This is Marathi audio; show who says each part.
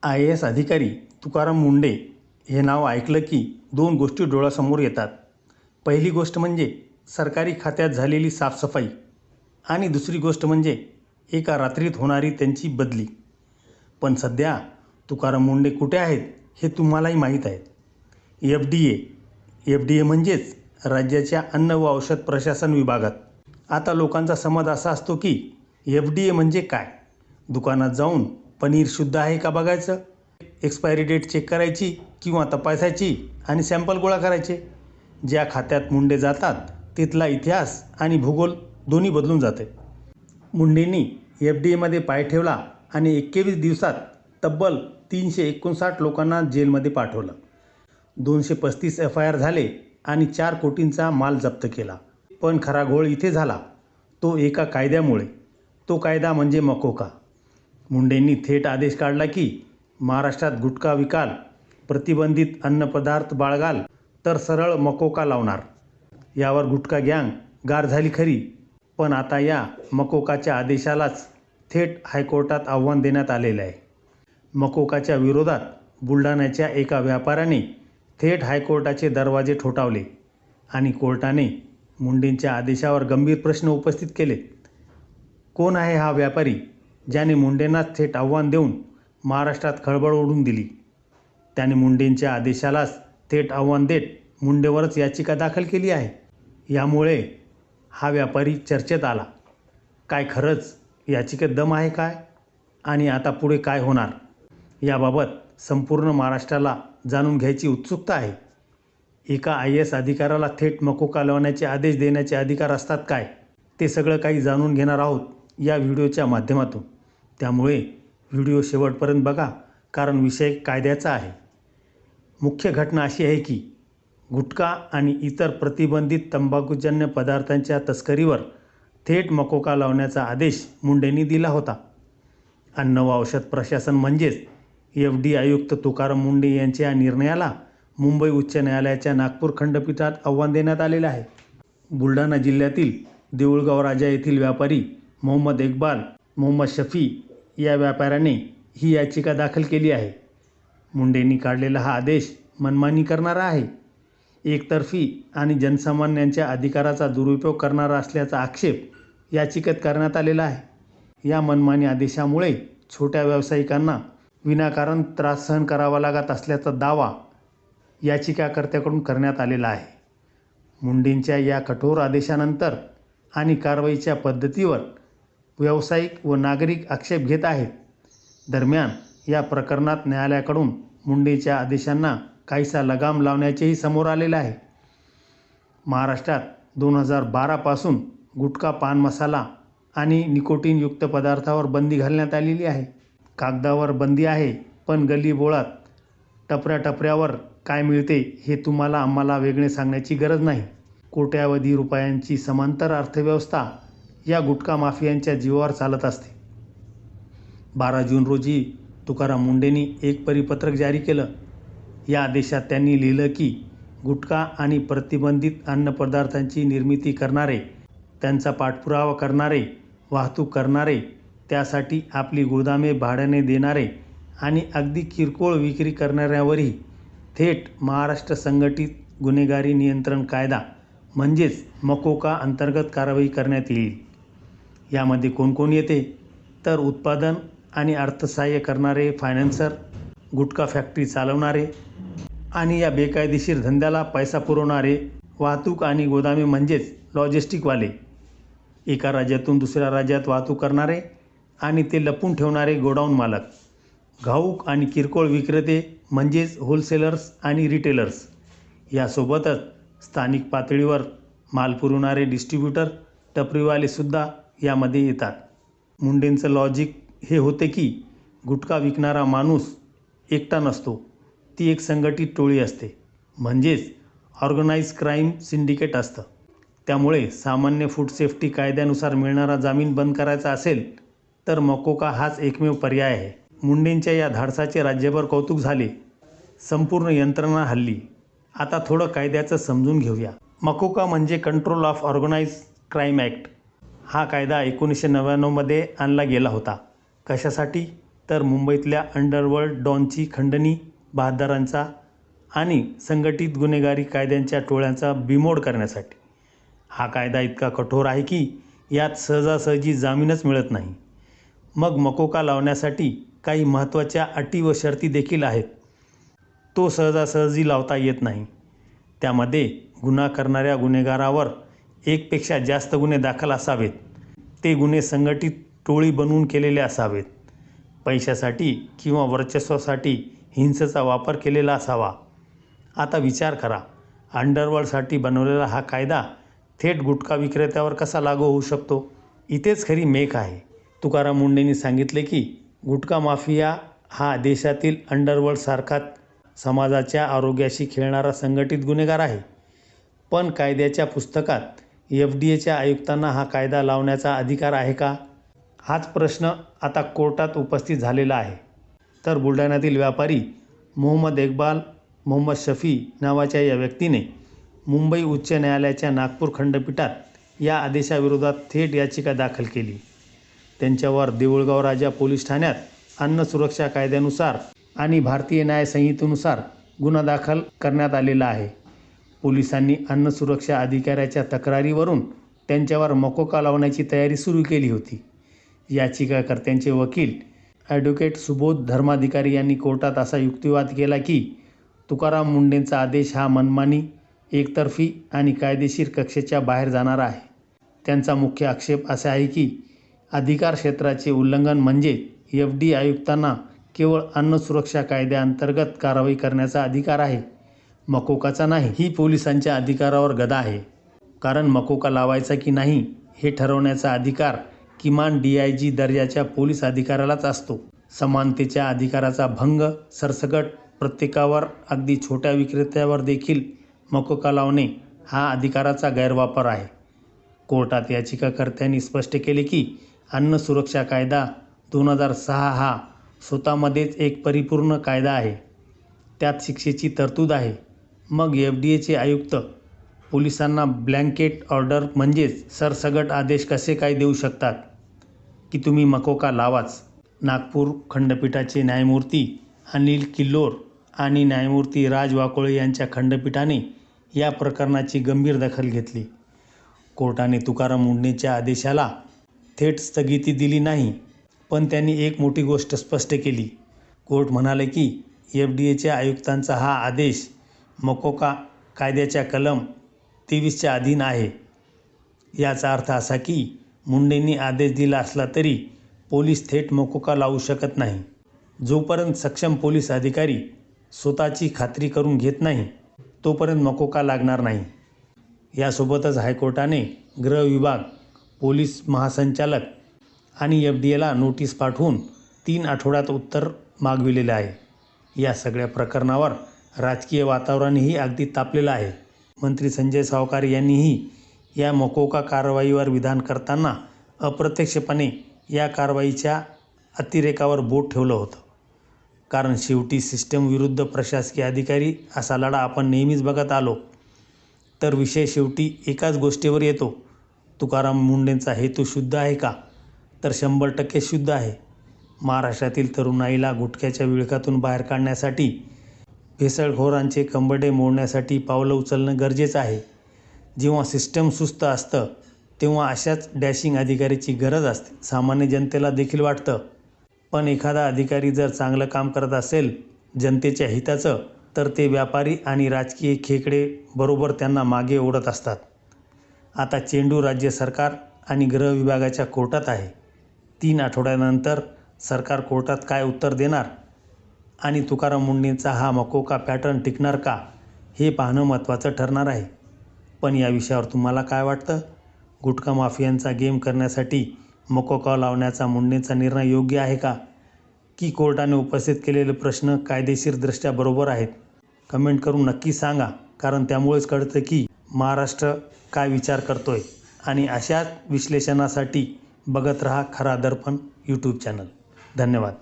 Speaker 1: IAS अधिकारी तुकाराम मुंढे हे नाव ऐकलं की दोन गोष्टी डोळ्यासमोर येतात. पहिली गोष्ट म्हणजे सरकारी खात्यात झालेली साफसफाई आणि दुसरी गोष्ट म्हणजे एका रात्रीत होणारी त्यांची बदली. पण सध्या तुकाराम मुंढे कुठे आहेत हे तुम्हालाही माहीत आहे. FDA म्हणजेच राज्याच्या अन्न व औषध प्रशासन विभागात. आता लोकांचा समज असा असतो की FDA म्हणजे काय? दुकानात जाऊन पनीर शुद्ध आहे का बघायचं, एक्सपायरी डेट चेक करायची किंवा तपासायची आणि सॅम्पल गोळा करायचे. ज्या खात्यात मुंडे जातात तिथला इतिहास आणि भूगोल दोन्ही बदलून जाते. मुंडेंनी FDAमध्ये पाय ठेवला आणि 21 दिवसात तब्बल 359 लोकांना जेलमध्ये पाठवलं. 235 FIR झाले आणि 4 कोटींचा माल जप्त केला. पण खरा घोळ इथे झाला तो एका कायद्यामुळे. तो कायदा म्हणजे मकोका. मुंडेंनी थेट आदेश काढला की महाराष्ट्रात गुटखा विकाल, प्रतिबंधित अन्नपदार्थ बाळगाल तर सरळ मकोका लावणार. यावर गुटखा गँग गार झाली खरी, पण आता या मकोकाच्या आदेशालाच थेट हायकोर्टात आव्हान देण्यात आलेलं आहे. मकोकाच्या विरोधात बुलढाण्याच्या एका व्यापाऱ्याने थेट हायकोर्टाचे दरवाजे ठोठावले आणि कोर्टाने मुंडेंच्या आदेशावर गंभीर प्रश्न उपस्थित केले. कोण आहे हा व्यापारी ज्याने मुंडेंनाच थेट आव्हान देऊन महाराष्ट्रात खळबळ उडवून दिली? त्याने मुंडेंच्या आदेशालाच थेट आव्हान देत मुंडेवरच याचिका दाखल केली आहे. यामुळे हा व्यापारी चर्चेत आला. काय खरंच याचिकेत दम आहे काय? आणि आता पुढे काय होणार याबाबत संपूर्ण महाराष्ट्राला जाणून घ्यायची उत्सुकता आहे. एका IAS अधिकाऱ्याला थेट मकोका लावण्याचे आदेश देण्याचे अधिकार असतात काय? ते सगळं काही जाणून घेणार आहोत या व्हिडिओच्या माध्यमातून. त्यामुळे व्हिडिओ शेवटपर्यंत बघा, कारण विषय कायद्याचा आहे. मुख्य घटना अशी आहे की गुटखा आणि इतर प्रतिबंधित तंबाखूजन्य पदार्थांच्या तस्करीवर थेट मकोका लावण्याचा आदेश मुंडेंनी दिला होता. अन्न व औषध प्रशासन म्हणजेच FDA आयुक्त तुकाराम मुंढे यांच्या निर्णयाला मुंबई उच्च न्यायालयाच्या नागपूर खंडपीठात आव्हान देण्यात आलेलं आहे. बुलढाणा जिल्ह्यातील देऊळगाव राजा येथील व्यापारी मोहम्मद इक्बाल मोहम्मद शफी या व्यापाऱ्याने ही याचिका दाखल केली आहे. मुंडेंनी काढलेला हा आदेश मनमानी करणारा आहे, एकतर्फी आणि जनसामान्यांच्या अधिकाराचा दुरुपयोग करणारा असल्याचा आक्षेप याचिकेत करण्यात आलेला आहे. या मनमानी आदेशामुळे छोट्या व्यावसायिकांना विनाकारण त्रास सहन करावा लागत असल्याचा दावा याचिकाकर्त्याकडून करण्यात आलेला आहे. मुंडेंच्या या कठोर आदेशानंतर आणि कारवाईच्या पद्धतीवर व्यावसायिक व नागरिक आक्षेप घेत आहेत. दरम्यान या प्रकरणात न्यायालयाकडून मुंडेंच्या आदेशांना काहीसा लगाम लावण्याचेही समोर आलेले आहे. महाराष्ट्रात 2012 पासून गुटखा, पान मसाला आणि निकोटीनयुक्त पदार्थावर बंदी घालण्यात आलेली आहे. कागदावर बंदी आहे, पण गल्लीबोळात टपऱ्यावर काय मिळते हे तुम्हाला आम्हाला वेगळे सांगण्याची गरज नाही. कोट्यावधी रुपयांची समांतर अर्थव्यवस्था या गुटखा माफियांच्या जीवावर चालत असते. 12 जून रोजी तुकाराम मुंडेंनी एक परिपत्रक जारी केलं. या आदेशात त्यांनी लिहिलं की गुटखा आणि प्रतिबंधित अन्नपदार्थांची निर्मिती करणारे, त्यांचा पाठपुरावा करणारे, वाहतूक करणारे, त्यासाठी आपली गोदामे भाड्याने देणारे आणि अगदी किरकोळ विक्री करणाऱ्यावरही थेट महाराष्ट्र संघटित गुन्हेगारी नियंत्रण कायदा म्हणजेच मकोका अंतर्गत कारवाई करण्यात येईल. यामध्ये कोण येते तर उत्पादन आणि अर्थसहाय्य करणारे, फायनान्सर, गुटखा फॅक्टरी चालवणारे आणि या बेकायदेशीर धंद्याला पैसा पुरवणारे, वाहतूक आणि गोदामे म्हणजेच लॉजिस्टिकवाले, एका राज्यातून दुसऱ्या राज्यात वाहतूक करणारे आणि ते लपून ठेवणारे गोडाऊन मालक, घाऊक आणि किरकोळ विक्रेते म्हणजेच होलसेलर्स आणि रिटेलर्स, यासोबतच स्थानिक पातळीवर माल पुरवणारे डिस्ट्रीब्युटर, टपरीवालेसुद्धा यामध्ये येतात. मुंडेंचं लॉजिक हे होते की गुटखा विकणारा माणूस एकटा नसतो, ती एक संघटित टोळी असते, म्हणजेच ऑर्गनाइज क्राईम सिंडिकेट असतं. त्यामुळे सामान्य फूड सेफ्टी कायद्यानुसार मिळणारा जामीन बंद करायचा असेल तर मकोका हाच एकमेव पर्याय आहे. मुंडेंच्या या धाडसाचे राज्यभर कौतुक झाले. संपूर्ण यंत्रणा हल्ली. आता थोडं कायद्याचं समजून घेऊया. मकोका म्हणजे control of organise crime act. हा कायदा 1999 मध्ये आणला गेला होता. कशासाठी? तर मुंबईतल्या अंडरवर्ल्ड डॉनची खंडणी, बहाद्दारांचा आणि संघटित गुन्हेगारी कायद्यांच्या टोळ्यांचा बिमोड करण्यासाठी. हा कायदा इतका कठोर आहे की यात सहजासहजी जामीनच मिळत नाही. मग मकोका लावण्यासाठी काही महत्त्वाच्या अटी व शर्ती देखील आहेत. तो सहजासहजी लावता येत नाही. त्यामध्ये गुन्हा करणाऱ्या गुन्हेगारावर एकपेक्षा जास्त गुन्हे दाखल असावेत. ते गुन्हे संघटित टोळी बनवून केलेले असावेत. पैशासाठी किंवा वर्चस्वासाठी हिंसेचा वापर केलेला असावा. आता विचार करा, अंडरवर्ल्डसाठी बनवलेला हा कायदा थेट गुटखा विक्रेत्यावर कसा लागू होऊ शकतो? इथेच खरी मेख आहे. तुकाराम मुंडेंनी सांगितले की गुटखा माफिया हा देशातील अंडरवर्ल्डसारखा समाजाच्या आरोग्याशी खेळणारा संघटित गुन्हेगार आहे. पण कायद्याच्या पुस्तकात FDAच्या आयुक्तांना हा कायदा लावण्याचा अधिकार आहे का? हाच प्रश्न आता कोर्टात उपस्थित झालेला आहे. तर बुलढाण्यातील व्यापारी मोहम्मद इक्बाल मोहम्मद शफी नावाच्या या व्यक्तीने मुंबई उच्च न्यायालयाच्या नागपूर खंडपीठात या आदेशाविरोधात थेट याचिका दाखल केली. त्यांच्यावर देऊळगाव राजा पोलीस ठाण्यात अन्न सुरक्षा कायद्यानुसार आणि भारतीय न्याय संहितेनुसार गुन्हा दाखल करण्यात आलेला आहे. पोलिसांनी अन्न सुरक्षा अधिकाऱ्याच्या तक्रारीवरून त्यांच्यावर मकोका लावण्याची तयारी सुरू केली होती. याचिकाकर्त्यांचे वकील ॲडव्होकेट सुबोध धर्माधिकारी यांनी कोर्टात असा युक्तिवाद केला की तुकाराम मुंडेंचा आदेश हा मनमानी, एकतर्फी आणि कायदेशीर कक्षेच्या बाहेर जाणारा आहे. त्यांचा मुख्य आक्षेप असा आहे की अधिकार क्षेत्राचे उल्लंघन म्हणजे FD आयुक्तांना केवळ अन्न सुरक्षा कायद्याअंतर्गत कारवाई करण्याचा अधिकार आहे, मकोकाचा नाही. ही पोलिसांच्या अधिकारावर गदा आहे. कारण मकोका लावायचा की नाही हे ठरवण्याचा अधिकार किमान DIG दर्जाच्या पोलीस अधिकाऱ्यालाच असतो. समानतेच्या अधिकाराचा भंग, सरसकट प्रत्येकावर, अगदी छोट्या विक्रेत्यावर देखील मकोका लावणे हा अधिकाराचा गैरवापर आहे. कोर्टात याचिकाकर्त्यांनी स्पष्ट केले की अन्न सुरक्षा कायदा 2006 हा स्वतःमध्येच एक परिपूर्ण कायदा आहे. त्यात शिक्षेची तरतूद आहे. मग FDAचे आयुक्त पोलिसांना ब्लँकेट ऑर्डर म्हणजेच सरसगट आदेश कसे काय देऊ शकतात की तुम्ही मकोका लावाच? नागपूर खंडपीठाचे न्यायमूर्ती अनिल किल्लोर आणि न्यायमूर्ती राज वाकोळे यांच्या खंडपीठाने या प्रकरणाची गंभीर दखल घेतली. कोर्टाने तुकाराम मुंडेंच्या आदेशाला थेट स्थगिती दिली नाही, पण त्यांनी एक मोठी गोष्ट स्पष्ट केली. कोर्ट म्हणाले की FDAच्या आयुक्तांचा हा आदेश मकोका कायद्याच्या कलम 23च्या अधीन आहे. याचा अर्थ असा की मुंडेंनी आदेश दिला असला तरी पोलीस थेट मकोका लावू शकत नाही. जोपर्यंत सक्षम पोलीस अधिकारी स्वतःची खात्री करून घेत नाही तोपर्यंत मकोका लागणार नाही. यासोबतच हायकोर्टाने गृह विभाग, पोलीस महासंचालक आणि FDAला नोटीस पाठवून 3 आठवड्यात उत्तर मागविलेले आहे. या सगळ्या प्रकरणावर राजकीय वातावरणही अगदी तापलेलं आहे. मंत्री संजय सावकार यांनीही या मकोका कारवाईवर विधान करताना अप्रत्यक्षपणे या कारवाईच्या अतिरेकावर बोट ठेवलं होतं. कारण शेवटी सिस्टम विरुद्ध प्रशासकीय अधिकारी असा लढा आपण नेहमीच बघत आलो. तर विषय शेवटी एकाच गोष्टीवर येतो, तुकाराम मुंडेंचा हेतू शुद्ध आहे का? तर 100% शुद्ध आहे. महाराष्ट्रातील तरुणाईला गुटख्याच्या विळखातून बाहेर काढण्यासाठी, भेसळखोरांचे कंबरडे मोडण्यासाठी पावलं उचलणं गरजेचं आहे. जेव्हा सिस्टम सुस्त असतं तेव्हा अशाच डॅशिंग अधिकाऱ्याची गरज असते. सामान्य जनतेला देखील वाटतं. पण एखादा अधिकारी जर चांगलं काम करत असेल जनतेच्या हिताचं, तर ते व्यापारी आणि राजकीय खेकडे बरोबर त्यांना मागे ओढत असतात. आता चेंडू राज्य सरकार आणि गृह विभागाच्या कोर्टात आहे. 3 आठवड्यानंतर सरकार कोर्टात काय उत्तर देणार आणि तुकाराम मुंडेंचा हा मकोका पॅटर्न टिकणार का हे पाहणं महत्त्वाचं ठरणार आहे. पण या विषयावर तुम्हाला काय वाटतं? गुटखा माफियांचा गेम करण्यासाठी मकोका लावण्याचा मुंडेंचा निर्णय योग्य आहे का? की कोर्टाने उपस्थित केलेले प्रश्न कायदेशीरदृष्ट्या बरोबर आहेत? कमेंट करून नक्की सांगा, कारण त्यामुळेच कळतं की महाराष्ट्र काय विचार करतोय. आणि अशाच विश्लेषणासाठी बघत रहा खरा दर्पण यूट्यूब चॅनल. धन्यवाद.